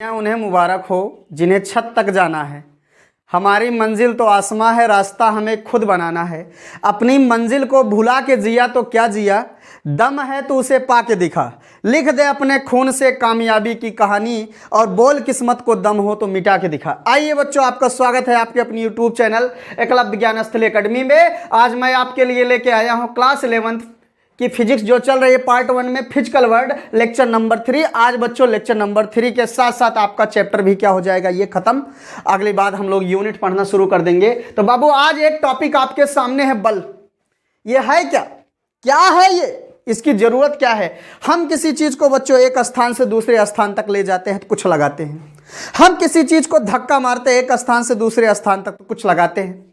उन्हें मुबारक हो जिन्हें छत तक जाना है। हमारी मंजिल तो आसमां है, रास्ता हमें खुद बनाना है। अपनी मंजिल को भुला के जिया तो क्या जिया, दम है तो उसे पाके दिखा। लिख दे अपने खून से कामयाबी की कहानी और बोल किस्मत को दम हो तो मिटा के दिखा। आइए बच्चों, आपका स्वागत है आपके अपनी यूट्यूब चैनल एकलव्य ज्ञान स्थली अकेडमी में। आज मैं आपके लिए लेके आया हूँ क्लास 11th कि फिजिक्स जो चल रही है पार्ट 1 में फिजिकल वर्ड लेक्चर नंबर 3। आज बच्चों लेक्चर नंबर 3 के साथ साथ आपका चैप्टर भी क्या हो जाएगा, ये खत्म। अगली बार हम लोग यूनिट पढ़ना शुरू कर देंगे। तो बाबू आज एक टॉपिक आपके सामने है, बल। ये है क्या, क्या है ये, इसकी जरूरत क्या है। हम किसी चीज को बच्चों एक स्थान से दूसरे स्थान तक ले जाते हैं तो कुछ लगाते हैं। हम किसी चीज को धक्का मारते हैं एक स्थान से दूसरे स्थान तक तो कुछ लगाते हैं।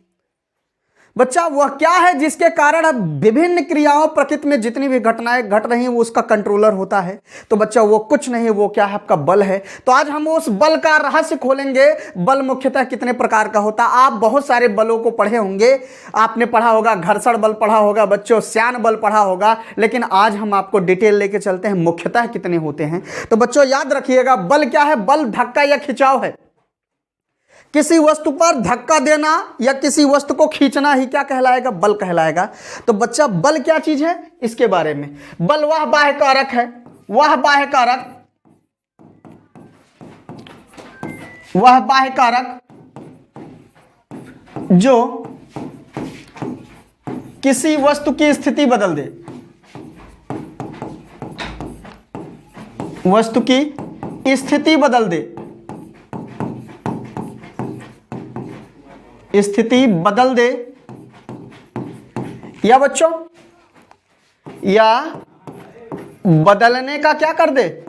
बच्चा वह क्या है जिसके कारण अब विभिन्न क्रियाओं प्रकृति में जितनी भी घटनाएं घट रही हैं वो उसका कंट्रोलर होता है। तो बच्चा वो कुछ नहीं है, वो क्या है, आपका बल है। तो आज हम उस बल का रहस्य खोलेंगे। बल मुख्यतः कितने प्रकार का होता है। आप बहुत सारे बलों को पढ़े होंगे, आपने पढ़ा होगा घर्षण बल पढ़ा होगा बच्चों, श्यान बल पढ़ा होगा, लेकिन आज हम आपको डिटेल लेके चलते हैं मुख्यतः कितने होते हैं। तो बच्चों याद रखिएगा, बल क्या है, बल धक्का या खिंचाव है। किसी वस्तु पर धक्का देना या किसी वस्तु को खींचना ही क्या कहलाएगा, बल कहलाएगा। तो बच्चा बल क्या चीज है इसके बारे में। बल वह बाह्य कारक है, वह बाह्य कारक जो किसी वस्तु की स्थिति बदल दे, वस्तु की स्थिति बदल दे, स्थिति बदल दे, या बच्चों या बदलने का क्या कर दे,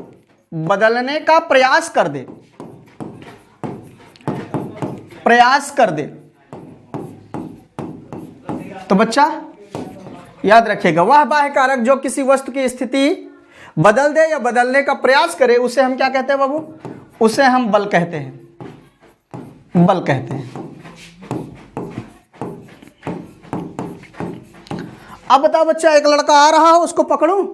बदलने का प्रयास कर दे, प्रयास कर दे। तो बच्चा याद रखिएगा, वह बाह्य कारक जो किसी वस्तु की स्थिति बदल दे या बदलने का प्रयास करे उसे हम क्या कहते हैं बाबू, उसे हम बल कहते हैं, बल कहते हैं। अब बताओ बच्चा, एक लड़का आ रहा हो, उसको पकड़ूं,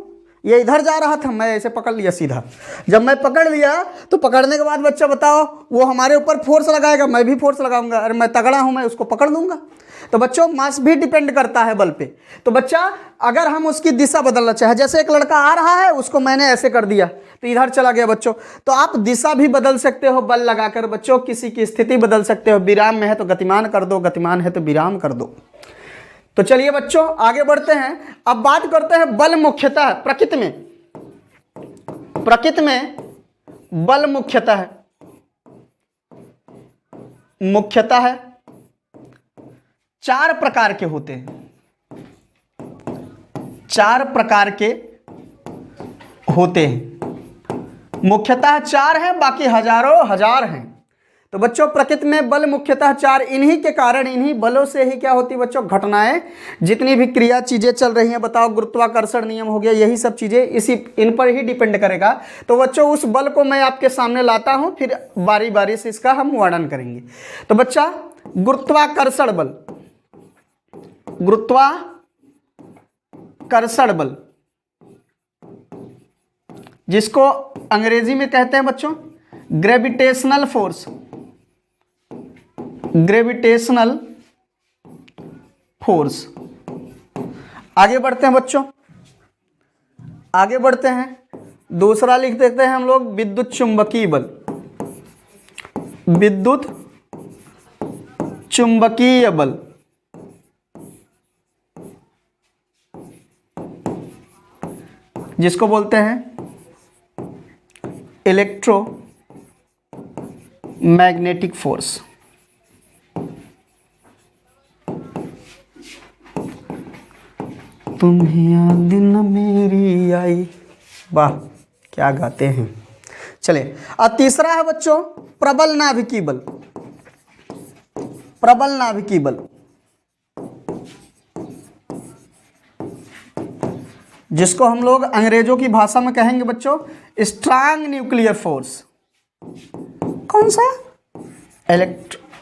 ये इधर जा रहा था, मैं ऐसे पकड़ लिया सीधा। जब मैं पकड़ लिया तो पकड़ने के बाद बच्चा बताओ वो हमारे ऊपर फोर्स लगाएगा, मैं भी फोर्स लगाऊंगा। अरे मैं तगड़ा हूं, मैं उसको पकड़ लूंगा। तो बच्चों मास भी डिपेंड करता है बल पे। तो बच्चा अगर हम उसकी दिशा बदलना चाहे, जैसे एक लड़का आ रहा है उसको मैंने ऐसे कर दिया तो इधर चला गया बच्चों, तो आप दिशा भी बदल सकते हो बल लगाकर। बच्चों किसी की स्थिति बदल सकते हो, विराम में है तो गतिमान कर दो, गतिमान है तो विराम कर दो। तो चलिए बच्चों आगे बढ़ते हैं। अब बात करते हैं बल मुख्यतः प्रकृति में। प्रकृति में बल मुख्यतः चार प्रकार के होते हैं, चार प्रकार के होते हैं। मुख्यतः चार हैं, बाकी हजारों हजार हैं। तो बच्चों प्रकृति में बल मुख्यतः चार, इन्हीं के कारण, इन्हीं बलों से ही क्या होती है बच्चों, घटनाएं, जितनी भी क्रिया चीजें चल रही हैं। बताओ गुरुत्वाकर्षण नियम हो गया, यही सब चीजें इन पर ही डिपेंड करेगा। तो बच्चों उस बल को मैं आपके सामने लाता हूं, फिर बारी बारी से इसका हम वर्णन करेंगे। तो बच्चा गुरुत्वाकर्षण बल, गुरुत्वाकर्षण बल जिसको अंग्रेजी में कहते हैं बच्चों ग्रेविटेशनल फोर्स, ग्रेविटेशनल फोर्स। आगे बढ़ते हैं बच्चों, आगे बढ़ते हैं। दूसरा लिख देते हैं हम लोग विद्युत चुंबकीय बल, विद्युत चुंबकीय बल। जिसको बोलते हैं इलेक्ट्रोमैग्नेटिक फोर्स। तुम्हें याद न मेरी आई, वाह क्या गाते हैं। चलिए अब तीसरा है बच्चों प्रबल नाभिकीय बल, प्रबल नाभिकीय बल जिसको हम लोग अंग्रेजों की भाषा में कहेंगे बच्चों स्ट्रांग न्यूक्लियर फोर्स। कौन सा,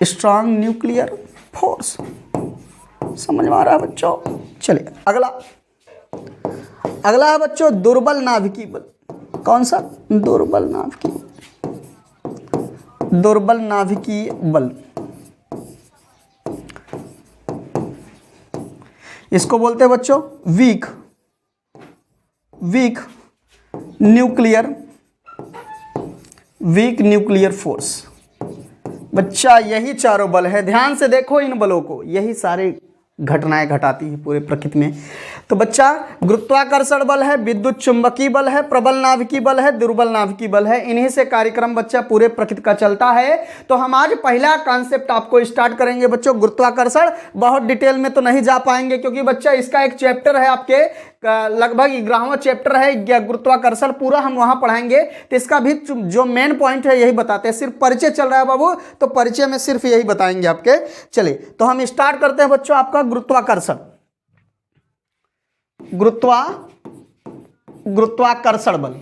स्ट्रांग न्यूक्लियर फोर्स। समझ में आ रहा है बच्चों। चलिए अगला, अगला है बच्चों दुर्बल नाभिकीय बल। कौन सा? दुर्बल नाभिकीय। दुर्बल नाभिकीय बल, इसको बोलते हैं बच्चों वीक न्यूक्लियर फोर्स। बच्चा यही चारों बल है, ध्यान से देखो इन बलों को, यही सारे घटनाएं घटाती है पूरे प्रकृति में। तो बच्चा गुरुत्वाकर्षण बल है, विद्युत चुंबकीय बल है, प्रबल नाभिकीय बल है, दुर्बल नाभिकीय बल है, इन्हीं से कार्यक्रम बच्चा पूरे प्रकृति का चलता है। तो हम आज पहला कॉन्सेप्ट आपको स्टार्ट करेंगे बच्चों गुरुत्वाकर्षण। बहुत डिटेल में तो नहीं जा पाएंगे क्योंकि बच्चा इसका एक चैप्टर है आपके लगभग 11वां चैप्टर है गुरुत्वाकर्षण, पूरा हम वहां पढ़ाएंगे। तो इसका भी जो मेन पॉइंट है यही बताते हैं, सिर्फ परिचय चल रहा है बाबू, तो परिचय में सिर्फ यही बताएंगे आपके। चलिए तो हम स्टार्ट करते हैं बच्चों आपका गुरुत्वाकर्षण। गुरुत्वाकर्षण बल,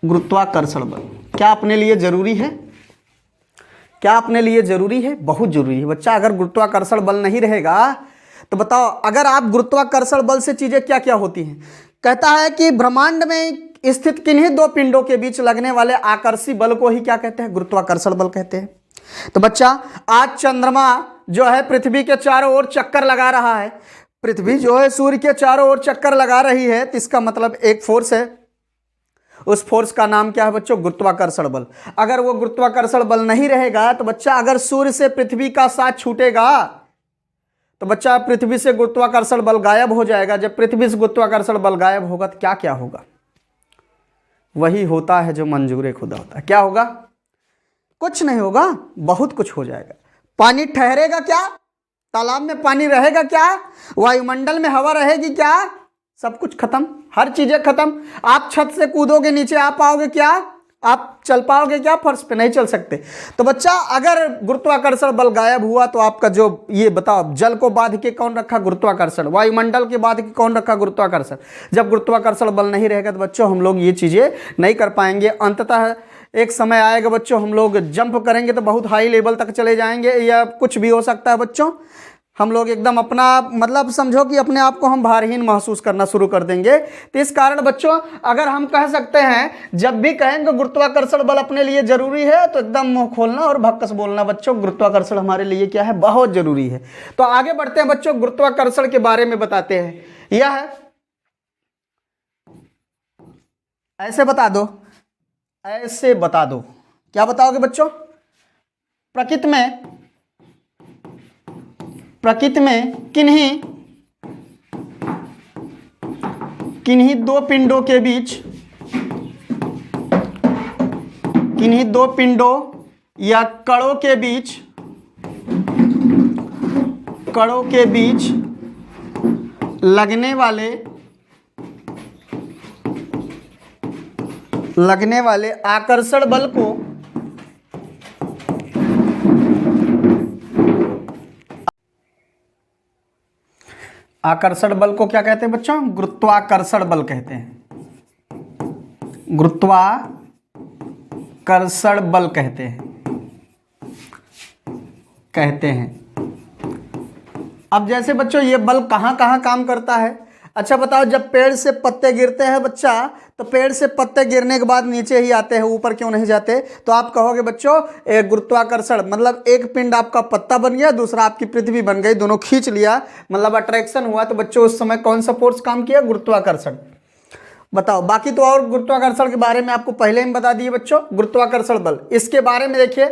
गुरुत्वाकर्षण बल क्या अपने लिए जरूरी है? क्या अपने लिए जरूरी है? बहुत जरूरी है बच्चा। अगर गुरुत्वाकर्षण बल नहीं रहेगा तो बताओ, अगर आप गुरुत्वाकर्षण बल से चीजें क्या क्या होती हैं। कहता है कि ब्रह्मांड में स्थित किन्हीं दो पिंडों के बीच लगने वाले आकर्षी बल को ही क्या कहते हैं? गुरुत्वाकर्षण बल कहते हैं। तो बच्चा आज चंद्रमा जो है पृथ्वी के चारों ओर चक्कर लगा रहा है, पृथ्वी जो है सूर्य के चारों ओर चक्कर लगा रही है, तो इसका मतलब एक फोर्स है, उस फोर्स का नाम क्या है बच्चों? गुरुत्वाकर्षण बल। अगर वो गुरुत्वाकर्षण बल नहीं रहेगा तो बच्चा अगर सूर्य से पृथ्वी का साथ छूटेगा तो बच्चा पृथ्वी से गुरुत्वाकर्षण बल गायब हो जाएगा। जब पृथ्वी से गुरुत्वाकर्षण बल गायब होगा तो क्या क्या होगा? वही होता है जो मंजूर खुदा होता है। क्या होगा? कुछ नहीं होगा, बहुत कुछ हो जाएगा। पानी ठहरेगा क्या? तालाब में पानी रहेगा क्या? वायुमंडल में हवा रहेगी क्या? सब कुछ खत्म, हर चीजें खत्म। आप छत से कूदोगे नीचे आ पाओगे क्या? आप चल पाओगे क्या? फर्श पे नहीं चल सकते। तो बच्चा अगर गुरुत्वाकर्षण बल गायब हुआ तो आपका जो ये बताओ, जल को बांध के कौन रखा? गुरुत्वाकर्षण। वायुमंडल के बांध के कौन रखा? गुरुत्वाकर्षण। जब गुरुत्वाकर्षण बल नहीं रहेगा तो बच्चों हम लोग ये चीजें नहीं कर पाएंगे। अंततः एक समय आएगा बच्चों, हम लोग जंप करेंगे तो बहुत हाई लेवल तक चले जाएंगे, या कुछ भी हो सकता है बच्चों। हम लोग एकदम अपना मतलब समझो कि अपने आप को हम भारहीन महसूस करना शुरू कर देंगे। तो इस कारण बच्चों अगर हम कह सकते हैं, जब भी कहेंगे गुरुत्वाकर्षण बल अपने लिए जरूरी है तो एकदम मुंह खोलना और भक्कस बोलना बच्चों, गुरुत्वाकर्षण हमारे लिए क्या है? बहुत जरूरी है। तो आगे बढ़ते हैं बच्चों, गुरुत्वाकर्षण के बारे में बताते हैं। यह ऐसे बता दो, ऐसे बता दो। क्या बताओगे बच्चों? प्रकृति में किन्हीं दो पिंडों के बीच, किन्हीं दो पिंडों या कणों के बीच लगने वाले आकर्षण बल को क्या कहते हैं बच्चों? गुरुत्वाकर्षण बल कहते हैं। गुरुत्वाकर्षण बल कहते हैं। अब जैसे बच्चों ये बल कहाँ कहाँ काम करता है? अच्छा बताओ, जब पेड़ से पत्ते गिरते हैं बच्चा, तो पेड़ से पत्ते गिरने के बाद नीचे ही आते हैं, ऊपर क्यों नहीं जाते? तो आप कहोगे बच्चों गुरुत्वाकर्षण मतलब एक पिंड आपका पत्ता बन गया, दूसरा आपकी पृथ्वी बन गई, दोनों खींच लिया, मतलब अट्रैक्शन हुआ। तो बच्चों उस समय कौन सा फोर्स काम किया? गुरुत्वाकर्षण। बताओ, बाकी तो और गुरुत्वाकर्षण के बारे में आपको पहले ही बता दिए बच्चों। गुरुत्वाकर्षण बल, इसके बारे में देखिए,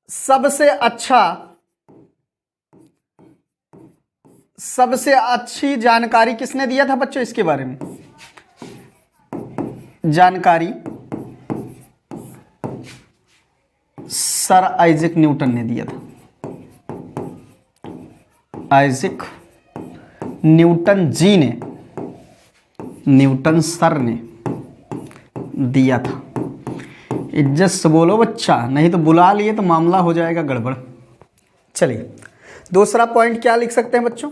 सबसे अच्छी जानकारी किसने दिया था बच्चों इसके बारे में? जानकारी सर आइजैक न्यूटन ने दिया था। आइजैक न्यूटन जी ने, न्यूटन सर ने दिया था। इज्जत से बोलो बच्चा, नहीं तो बुला लिए तो मामला हो जाएगा गड़बड़। चलिए दूसरा पॉइंट क्या लिख सकते हैं बच्चों?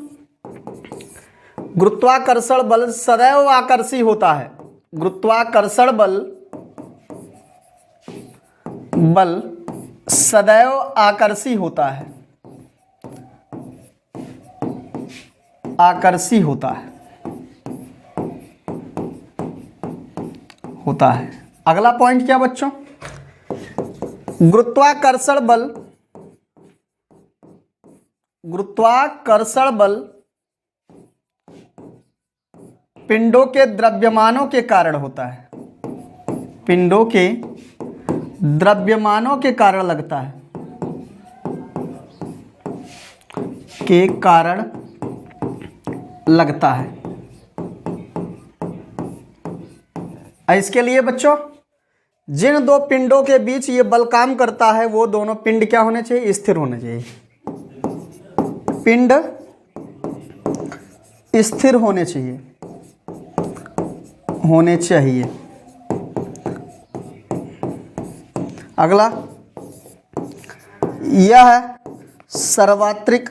गुरुत्वाकर्षण बल सदैव आकर्षी होता है। गुरुत्वाकर्षण बल सदैव आकर्षी होता है, आकर्षी होता है। होता है। अगला पॉइंट क्या बच्चों, गुरुत्वाकर्षण बल, गुरुत्वाकर्षण बल पिंडों के द्रव्यमानों के कारण होता है, पिंडों के द्रव्यमानों के कारण लगता है, के कारण लगता है। इसके लिए बच्चों जिन दो पिंडों के बीच ये बल काम करता है वो दोनों पिंड क्या होने चाहिए, स्थिर होने चाहिए। पिंड स्थिर होने चाहिए, होने चाहिए। अगला यह है सर्वात्रिक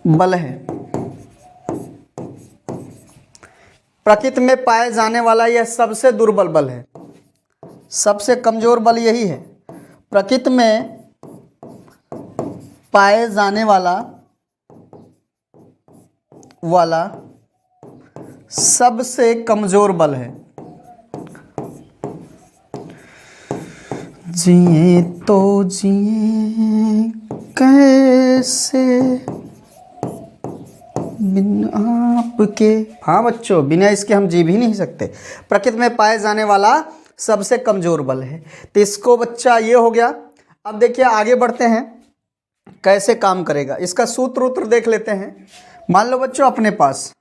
बल है, प्रकृति में पाए जाने वाला यह सबसे दुर्बल बल है, सबसे कमजोर बल यही है। प्रकृति में पाए जाने वाला सबसे कमजोर बल है। जिए तो जिए कैसे बिना आपके, हाँ बच्चों बिना इसके हम जी भी नहीं सकते। प्रकृति में पाए जाने वाला सबसे कमजोर बल है। तो इसको बच्चा ये हो गया। अब देखिए आगे बढ़ते हैं कैसे काम करेगा, इसका सूत्र उत्तर देख लेते हैं। मान लो बच्चों अपने पास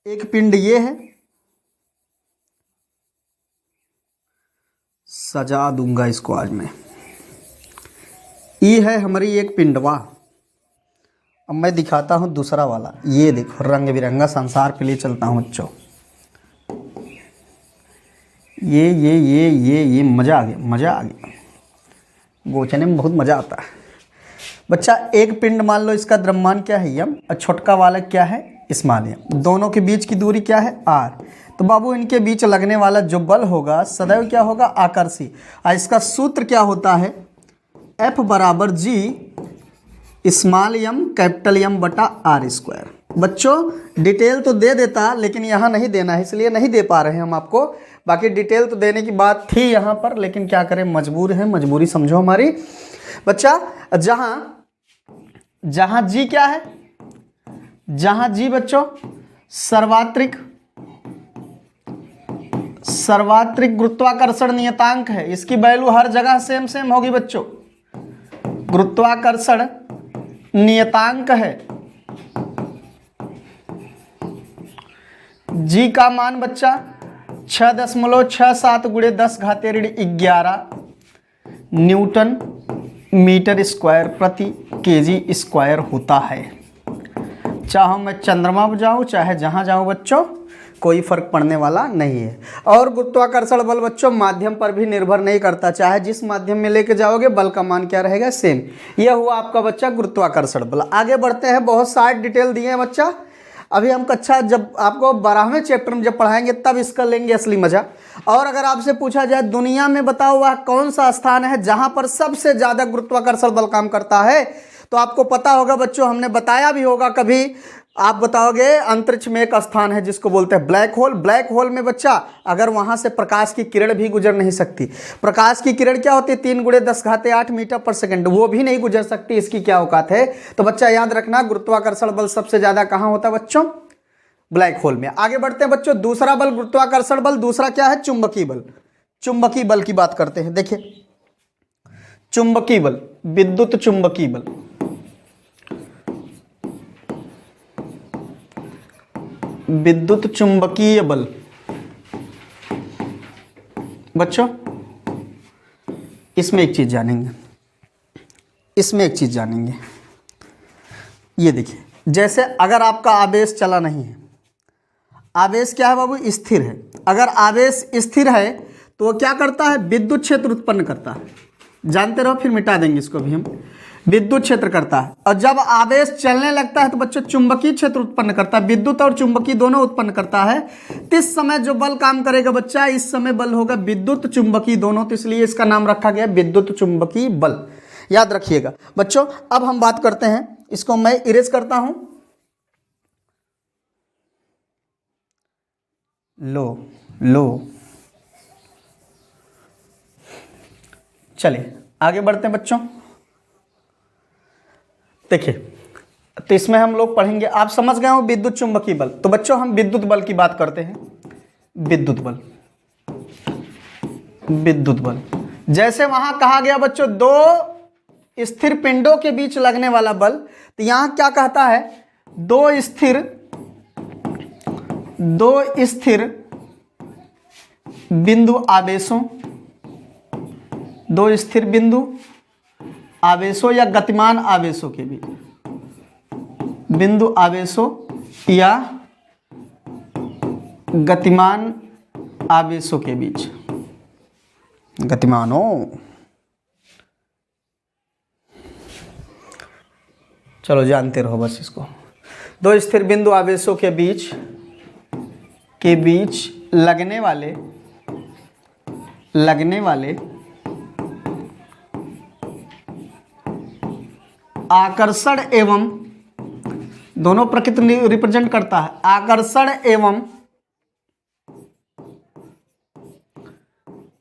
एक पिंड ये है, सजा दूंगा इसको आज मैं, ये है हमारी एक पिंडवा। अब मैं दिखाता हूँ दूसरा वाला, ये देखो रंग बिरंगा संसार के लिए चलता हूँ बच्चों। ये मज़ा आ गया, मज़ा आ गया, गोचने में बहुत मज़ा आता है बच्चा। एक पिंड मान लो इसका द्रव्यमान क्या है यम, और छोटका वाला क्या है स्मॉल यम, दोनों के बीच की दूरी क्या है आर। तो बाबू इनके बीच लगने वाला जो बल होगा सदैव क्या होगा, आकर्षी। और इसका सूत्र क्या होता है, F बराबर G स्मॉल यम कैपिटल यम बटा आर स्क्वायर। बच्चों डिटेल तो दे देता लेकिन यहाँ नहीं देना है, इसलिए नहीं दे पा रहे हैं हम आपको। बाकी डिटेल तो देने की बात थी यहाँ पर, लेकिन क्या करें मजबूर है, मजबूरी समझो हमारी। बच्चा जहाँ जी क्या है, जहाँ जी बच्चों सर्वात्रिक गुरुत्वाकर्षण नियतांक है, इसकी वैल्यू हर जगह सेम सेम होगी बच्चों। गुरुत्वाकर्षण नियतांक है, जी का मान बच्चा 6.67 गुणे 10⁻11 न्यूटन मीटर स्क्वायर प्रति केजी स्क्वायर होता है। चाहे मैं चंद्रमा पर जाऊँ चाहे जहाँ जाऊँ बच्चों, कोई फर्क पड़ने वाला नहीं है। और गुरुत्वाकर्षण बल बच्चों माध्यम पर भी निर्भर नहीं करता, चाहे जिस माध्यम में लेके जाओगे बल का मान क्या रहेगा सेम। यह हुआ आपका बच्चा गुरुत्वाकर्षण बल। आगे बढ़ते हैं, बहुत सारे डिटेल दिए हैं बच्चा। अभी हम कक्षा जब आपको 12वें चैप्टर में जब पढ़ाएंगे तब इसका लेंगे असली मजा। और अगर आपसे पूछा जाए दुनिया में बताओ वह कौन सा स्थान है जहां पर सबसे ज्यादा गुरुत्वाकर्षण बल काम करता है, तो आपको पता होगा बच्चों, हमने बताया भी होगा कभी। आप बताओगे अंतरिक्ष में एक स्थान है जिसको बोलते हैं ब्लैक होल। ब्लैक होल में बच्चा अगर वहां से प्रकाश की किरण भी गुजर नहीं सकती, प्रकाश की किरण क्या होती है 3 × 10⁸ मीटर पर सेकंड, वो भी नहीं गुजर सकती, इसकी क्या औकात है। तो बच्चा याद रखना गुरुत्वाकर्षण बल सबसे ज्यादा कहाँ होता है बच्चों, ब्लैक होल में। आगे बढ़ते हैं बच्चों, दूसरा बल गुरुत्वाकर्षण बल, दूसरा क्या है चुंबकीय बल। चुंबकीय बल की बात करते हैं। देखिए चुंबकीय बल, विद्युत चुंबकीय बल, विद्युत चुंबकीय बल बच्चों इसमें एक चीज जानेंगे, इसमें एक चीज जानेंगे। ये देखिए जैसे अगर आपका आवेश चला नहीं है, आवेश क्या है बाबू स्थिर है। अगर आवेश स्थिर है तो वो क्या करता है, विद्युत क्षेत्र उत्पन्न करता है। जानते रहो, फिर मिटा देंगे इसको भी हम। विद्युत क्षेत्र करता है। और जब आवेश चलने लगता है तो बच्चों चुंबकीय क्षेत्र उत्पन्न करता है, विद्युत और चुंबकीय दोनों उत्पन्न करता है। इस समय जो बल काम करेगा बच्चा, इस समय बल होगा विद्युत चुंबकीय दोनों, तो इसलिए इसका नाम रखा गया विद्युत चुंबकीय बल। याद रखिएगा बच्चों। अब हम बात करते हैं, इसको मैं इरेज करता हूं। लो लो। चलिए आगे बढ़ते हैं बच्चों। देखिए, तो इसमें हम लोग पढ़ेंगे, आप समझ गए हो विद्युत चुंबकीय बल। तो बच्चों हम विद्युत बल की बात करते हैं। विद्युत बल, विद्युत बल जैसे वहां कहा गया बच्चों दो स्थिर पिंडों के बीच लगने वाला बल, तो यहां क्या कहता है, दो स्थिर बिंदु आवेशों, दो स्थिर बिंदु आवेशों या गतिमान आवेशों के बीच, बिंदु आवेशों या गतिमान आवेशों के बीच, गतिमानों, चलो जानते रहो बस इसको। दो स्थिर बिंदु आवेशों के बीच लगने वाले आकर्षण एवं, दोनों प्रकृति रिप्रेजेंट करता है आकर्षण एवं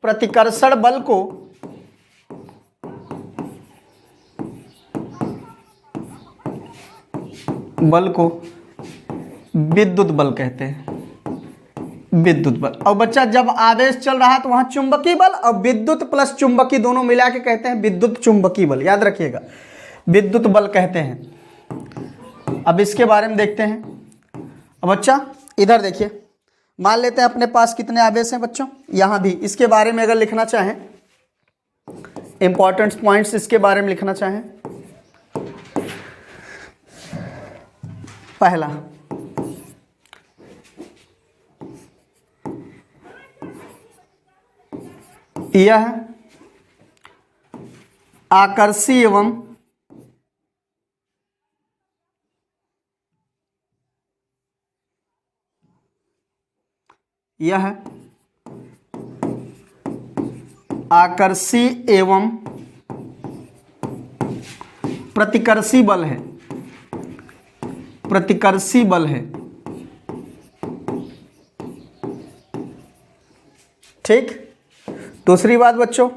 प्रतिकर्षण बल को विद्युत बल कहते हैं, विद्युत बल। और बच्चा जब आवेश चल रहा है तो वहां चुंबकीय बल और विद्युत प्लस चुंबकीय दोनों मिला के कहते हैं विद्युत चुंबकीय बल, याद रखिएगा विद्युत बल कहते हैं। अब इसके बारे में देखते हैं। अब बच्चा इधर देखिए, मान लेते हैं अपने पास कितने आवेश हैं बच्चों, यहां भी इसके बारे में अगर लिखना चाहें, इंपॉर्टेंट पॉइंट्स इसके बारे में लिखना चाहें, पहला यह आकर्षी एवं प्रतिकर्षी बल है, प्रतिकर्षी बल है, ठीक। दूसरी बात बच्चों,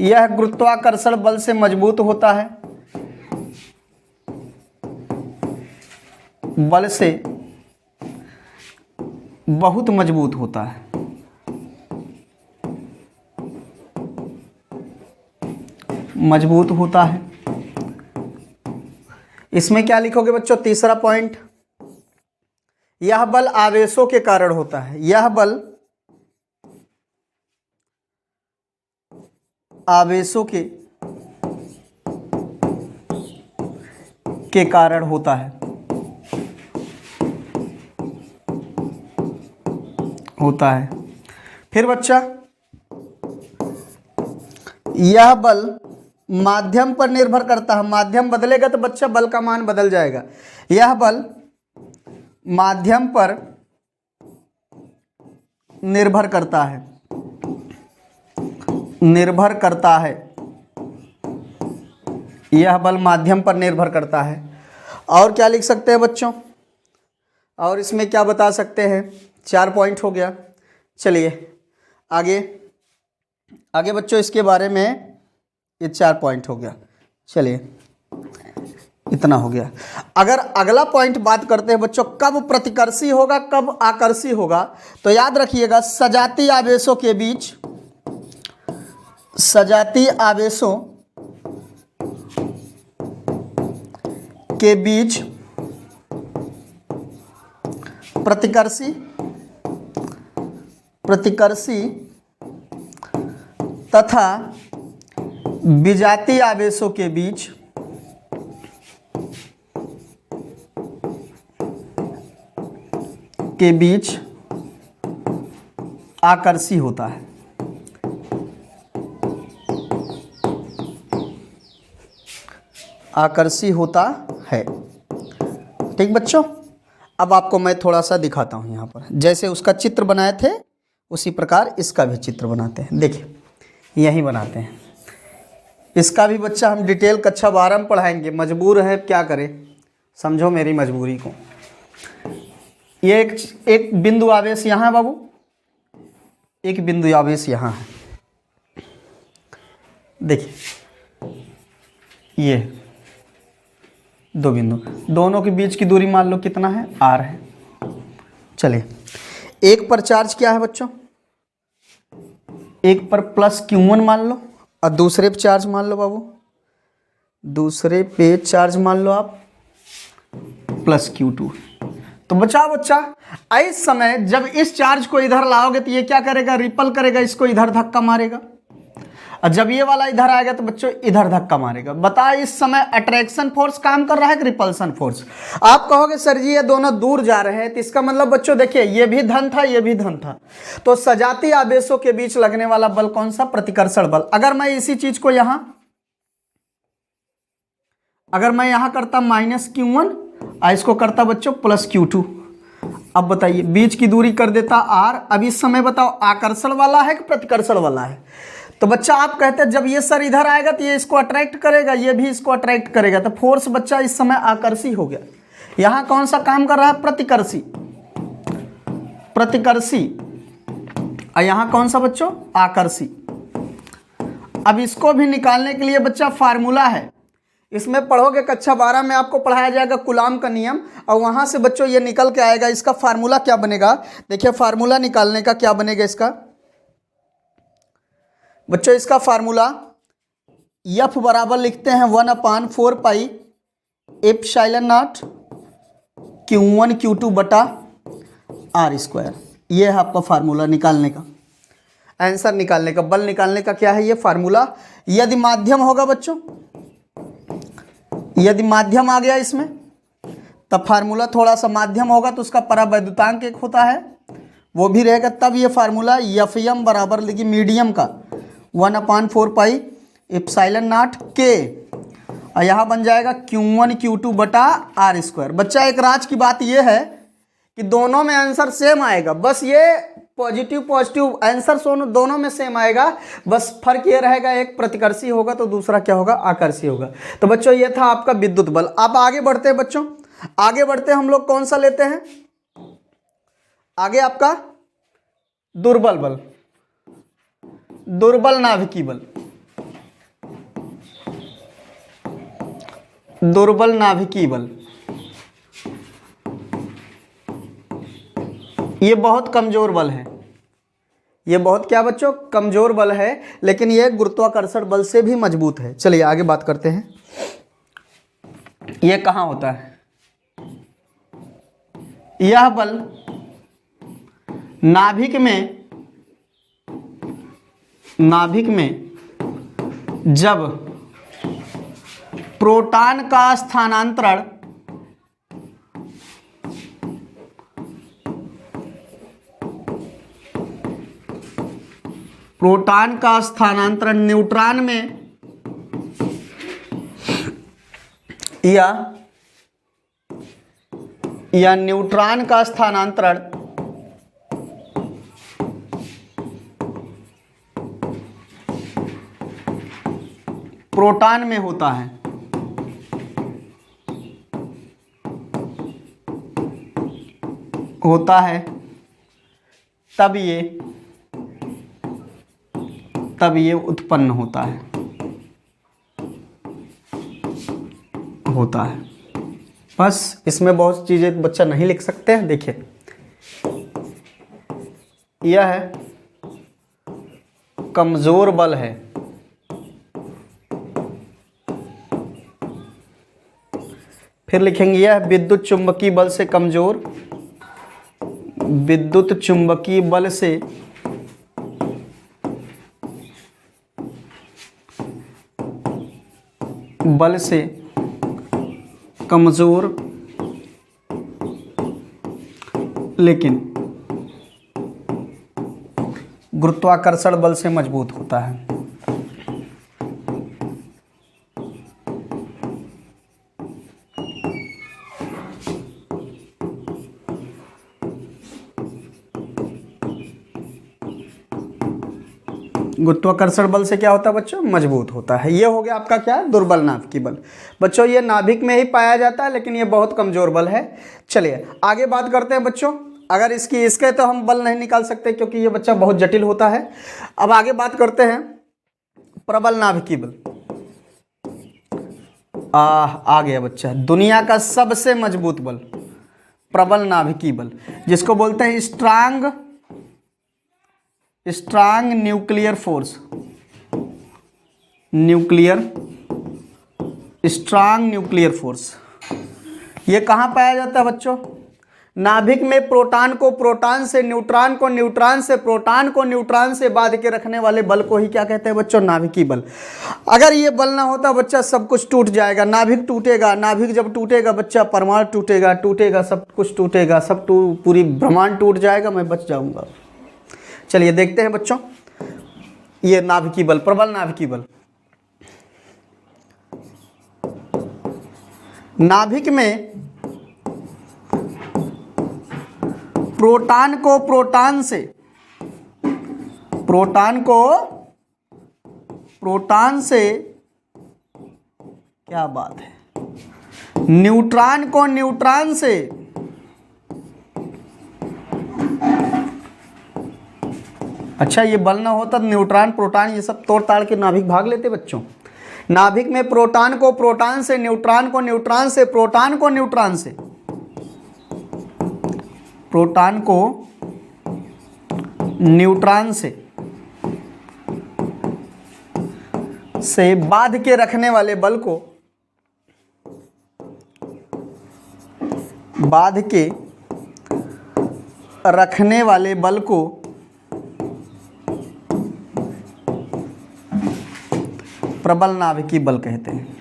यह गुरुत्वाकर्षण बल से मजबूत होता है, बल से बहुत मजबूत होता है, मजबूत होता है। इसमें क्या लिखोगे बच्चों, तीसरा पॉइंट, यह बल आवेशों के कारण होता है, यह बल आवेशों के कारण होता है, फिर बच्चा यह बल माध्यम पर निर्भर करता है, माध्यम बदलेगा तो बच्चा बल का मान बदल जाएगा। यह बल माध्यम पर निर्भर करता है, यह बल माध्यम पर निर्भर करता है। और क्या लिख सकते हैं बच्चों, और इसमें क्या बता सकते हैं, 4 पॉइंट हो गया। चलिए आगे बच्चों इसके बारे में, ये 4 पॉइंट हो गया, चलिए इतना हो गया। अगर अगला पॉइंट बात करते हैं बच्चों, कब प्रतिकर्षी होगा कब आकर्षी होगा, तो याद रखिएगा सजातीय आवेशों के बीच, सजातीय आवेशों के बीच प्रतिकर्षी तथा विजातीय आवेशों के बीच आकर्षी होता है, आकर्षी होता है, ठीक बच्चों। अब आपको मैं थोड़ा सा दिखाता हूं, यहाँ पर जैसे उसका चित्र बनाए थे उसी प्रकार इसका भी चित्र बनाते हैं। देखिए यही बनाते हैं, इसका भी बच्चा हम डिटेल कक्षा 12 में पढ़ाएंगे, मजबूर है क्या करें, समझो मेरी मजबूरी को। ये एक बिंदु आवेश यहाँ है बाबू, एक बिंदु आवेश यहाँ है। देखिए ये दो बिंदु, दोनों के बीच की दूरी मान लो कितना है, r है। चलिए, एक पर चार्ज क्या है बच्चों, एक पर प्लस Q1 मान लो और दूसरे पे चार्ज मान लो बाबू, दूसरे पे चार्ज मान लो आप प्लस Q2। तो बच्चा इस समय जब इस चार्ज को इधर लाओगे तो ये क्या करेगा, रिपल करेगा, इसको इधर धक्का मारेगा, और जब ये वाला इधर आएगा तो बच्चों इधर धक्का मारेगा। बताओ इस समय अट्रैक्शन फोर्स काम कर रहा है कि रिपल्सन फोर्स। आप कहोगे सर जी ये दोनों दूर जा रहे हैं, तो इसका मतलब बच्चों देखिए ये भी धन था, ये भी धन था, तो सजाती आवेशों के बीच लगने वाला बल कौन सा, प्रतिकर्षण बल। अगर मैं इसी चीज को यहां, अगर मैं यहां करता -Q1 और इसको करता बच्चों प्लस Q2, अब बताइए बीच की दूरी कर देता r। अब इस समय बताओ आकर्षण वाला है कि प्रतिकर्षण वाला है। तो बच्चा आप कहते हैं जब ये सर इधर आएगा तो ये इसको अट्रैक्ट करेगा, ये भी इसको अट्रैक्ट करेगा, तो फोर्स बच्चा इस समय आकर्षी हो गया। यहां कौन सा काम कर रहा है, प्रतिकर्षी, प्रतिकर्षी, और यहां कौन सा बच्चों, आकर्षी। अब इसको भी निकालने के लिए बच्चा फार्मूला है, इसमें पढ़ोगे कक्षा 12 में आपको पढ़ाया जाएगा कूलाम का नियम, और वहां से बच्चों ये निकल के आएगा। इसका फार्मूला क्या बनेगा, देखिए फार्मूला निकालने का क्या बनेगा इसका बच्चों, इसका फार्मूला F बराबर लिखते हैं 1/4 pi epsilon not Q1 Q2 बटा r²। ये है आपका फार्मूला निकालने का, आंसर निकालने का, बल निकालने का क्या है ये फार्मूला। यदि माध्यम होगा बच्चों, यदि माध्यम आ गया इसमें तब फार्मूला थोड़ा सा माध्यम होगा तो उसका परावैद्युतांक एक होता है वो भी रहेगा, तब ये फार्मूला Fm बराबर लिखिए मीडियम का 1/4 पाई एप्सिलॉन नॉट K, और यहाँ बन जाएगा Q1 Q2 बटा r²। बच्चा एक राज की बात ये है कि दोनों में आंसर सेम आएगा, बस ये पॉजिटिव आंसर दोनों में सेम आएगा, बस फर्क ये रहेगा एक प्रतिकर्षी होगा तो दूसरा क्या होगा, आकर्षी होगा। तो बच्चों ये था आपका विद्युत बल। अब आगे बढ़ते हैं बच्चों, आगे बढ़ते हैं, हम लोग कौन सा लेते हैं आगे, आपका दुर्बल बल, दुर्बल नाभिकीय बल, दुर्बल नाभिकीय बल। ये बहुत कमजोर बल है, ये बहुत क्या बच्चों, कमजोर बल है, लेकिन ये गुरुत्वाकर्षण बल से भी मजबूत है। चलिए आगे बात करते हैं, ये कहाँ होता है, यह बल नाभिक में जब प्रोटॉन का स्थानांतरण न्यूट्रॉन में या न्यूट्रॉन का स्थानांतरण प्रोटॉन में होता है तब ये उत्पन्न होता है। बस इसमें बहुत चीजें बच्चा नहीं लिख सकते हैं। देखिए यह है कमजोर बल है, फिर लिखेंगे यह विद्युत चुंबकीय बल से कमजोर, विद्युत चुंबकीय बल से कमजोर लेकिन गुरुत्वाकर्षण बल से मजबूत होता है। गुरुत्वाकर्षण बल से क्या होता है बच्चों, मजबूत होता है। ये हो गया आपका क्या है, दुर्बल नाभिकीय बल। बच्चों ये नाभिक में ही पाया जाता है, लेकिन ये बहुत कमजोर बल है। चलिए आगे बात करते हैं बच्चों। अगर इसके तो हम बल नहीं निकाल सकते क्योंकि ये बच्चा बहुत जटिल होता है। अब आगे बात करते हैं प्रबल नाभिकीय बल। आ गया बच्चा, दुनिया का सबसे मजबूत बल प्रबल नाभिकीय बल, जिसको बोलते हैं strong nuclear force. Strong nuclear force ये कहाँ पाया जाता है बच्चों, नाभिक में प्रोटॉन को प्रोटॉन से, न्यूट्रॉन को न्यूट्रॉन से, प्रोटॉन को न्यूट्रॉन से बांध के रखने वाले बल को ही क्या कहते हैं बच्चों, नाभिकीय बल। अगर ये बल ना होता बच्चा सब कुछ टूट जाएगा, नाभिक टूटेगा, नाभिक जब टूटेगा बच्चा परमाणु टूटेगा, सब कुछ टूटेगा, पूरी ब्रह्मांड टूट जाएगा, मैं बच जाऊंगा। चलिए देखते हैं बच्चों ये नाभिकीय बल, प्रबल नाभिकीय बल। नाभिक में प्रोटॉन को प्रोटॉन से क्या बात है, न्यूट्रॉन को न्यूट्रॉन से, अच्छा ये बल ना होता तो न्यूट्रॉन प्रोटॉन ये सब तोड़ ताड़ के नाभिक भाग लेते बच्चों। नाभिक में प्रोटॉन को प्रोटॉन से, न्यूट्रॉन को न्यूट्रॉन से, प्रोटॉन को न्यूट्रॉन से, प्रोटॉन को न्यूट्रॉन से बांध के रखने वाले बल को, बांध के रखने वाले बल को प्रबल नाभिकीय बल कहते हैं।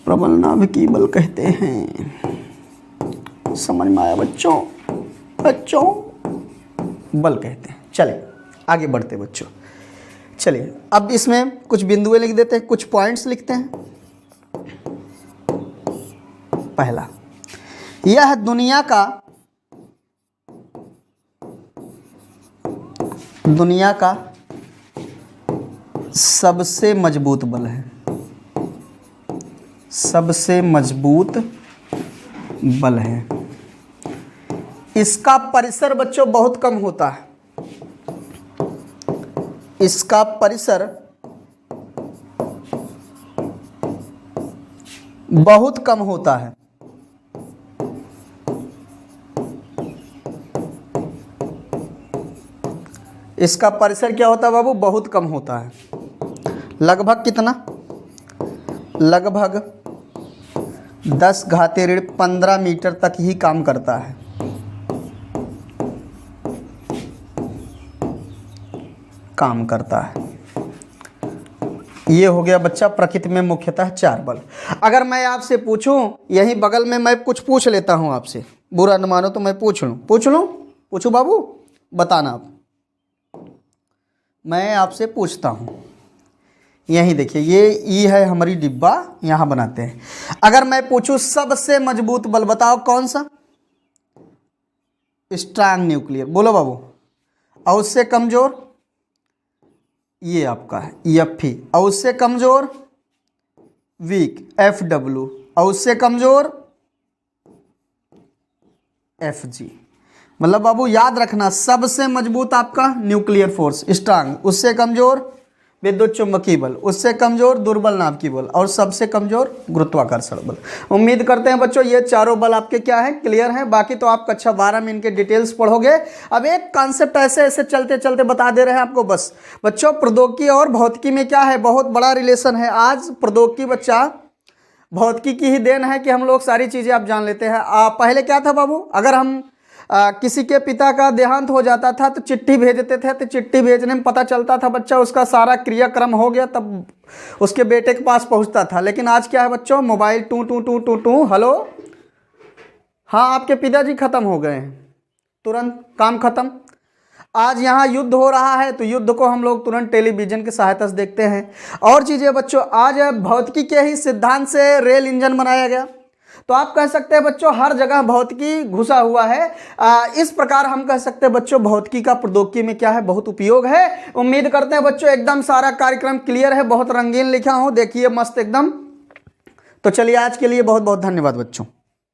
प्रबल नाभिकीय बल कहते हैं। समझ में आया बच्चों? बल कहते हैं। चलिए आगे बढ़ते बच्चों। चलिए अब इसमें कुछ बिंदुएं लिख देते हैं, कुछ पॉइंट्स लिखते हैं। पहला, यह दुनिया का सबसे मजबूत बल है, सबसे मजबूत बल है। इसका परिसर बच्चों बहुत कम होता है, इसका परिसर बहुत कम होता है। इसका परिसर क्या होता है बाबू? बहुत कम होता है। लगभग कितना? लगभग 10⁻15 मीटर तक ही काम करता है। काम करता है। ये हो गया बच्चा प्रकृति में मुख्यतः 4 बल। अगर मैं आपसे पूछूं, यहीं बगल में मैं कुछ पूछ लेता हूं आपसे, बुरा न मानो तो मैं पूछूं बाबू, बताना आप। मैं आपसे पूछता हूं, यहीं देखिए ये ई है हमारी डिब्बा, यहां बनाते हैं। अगर मैं पूछूं सबसे मजबूत बल बताओ कौन सा? स्ट्रांग न्यूक्लियर, बोलो बाबू। और उससे कमजोर ये आपका है EFE, और उससे कमजोर वीक FW, और उससे कमजोर FG। मतलब बाबू याद रखना, सबसे मजबूत आपका न्यूक्लियर फोर्स स्ट्रांग, उससे कमजोर विद्युत चुंबकीय बल, उससे कमजोर दुर्बल नाभिकीय बल, और सबसे कमजोर गुरुत्वाकर्षण बल। उम्मीद करते हैं बच्चों ये चारों बल आपके क्या है, क्लियर हैं। बाकी तो आप कक्षा 12 में इनके डिटेल्स पढ़ोगे। अब एक कॉन्सेप्ट ऐसे चलते चलते बता दे रहे हैं आपको बस। बच्चों प्रौद्योगिकी और भौतिकी में क्या है, बहुत बड़ा रिलेशन है। आज प्रौद्योगिकी बच्चा भौतिकी की ही देन है कि हम लोग सारी चीज़ें आप जान लेते हैं। पहले क्या था बाबू, अगर हम किसी के पिता का देहांत हो जाता था तो चिट्ठी भेजते थे, तो चिट्ठी भेजने में पता चलता था बच्चा उसका सारा क्रियाक्रम हो गया तब उसके बेटे के पास पहुंचता था। लेकिन आज क्या है बच्चों, मोबाइल टू टू टू टू टू, हेलो हाँ आपके पिताजी खत्म हो गए हैं, तुरंत काम खत्म। आज यहाँ युद्ध हो रहा है तो युद्ध को हम लोग तुरंत टेलीविजन की सहायता से देखते हैं। और चीज़ें बच्चों, आज भौतिकी के ही सिद्धांत से रेल इंजन बनाया गया। तो आप कह सकते हैं बच्चों हर जगह भौतिकी घुसा हुआ है। इस प्रकार हम कह सकते हैं बच्चों भौतिकी का प्रौद्योगिकी में क्या है, बहुत उपयोग है। उम्मीद करते हैं बच्चों एकदम सारा कार्यक्रम क्लियर है, बहुत रंगीन लिखा हूं, देखिए मस्त एकदम। तो चलिए आज के लिए बहुत बहुत धन्यवाद बच्चों।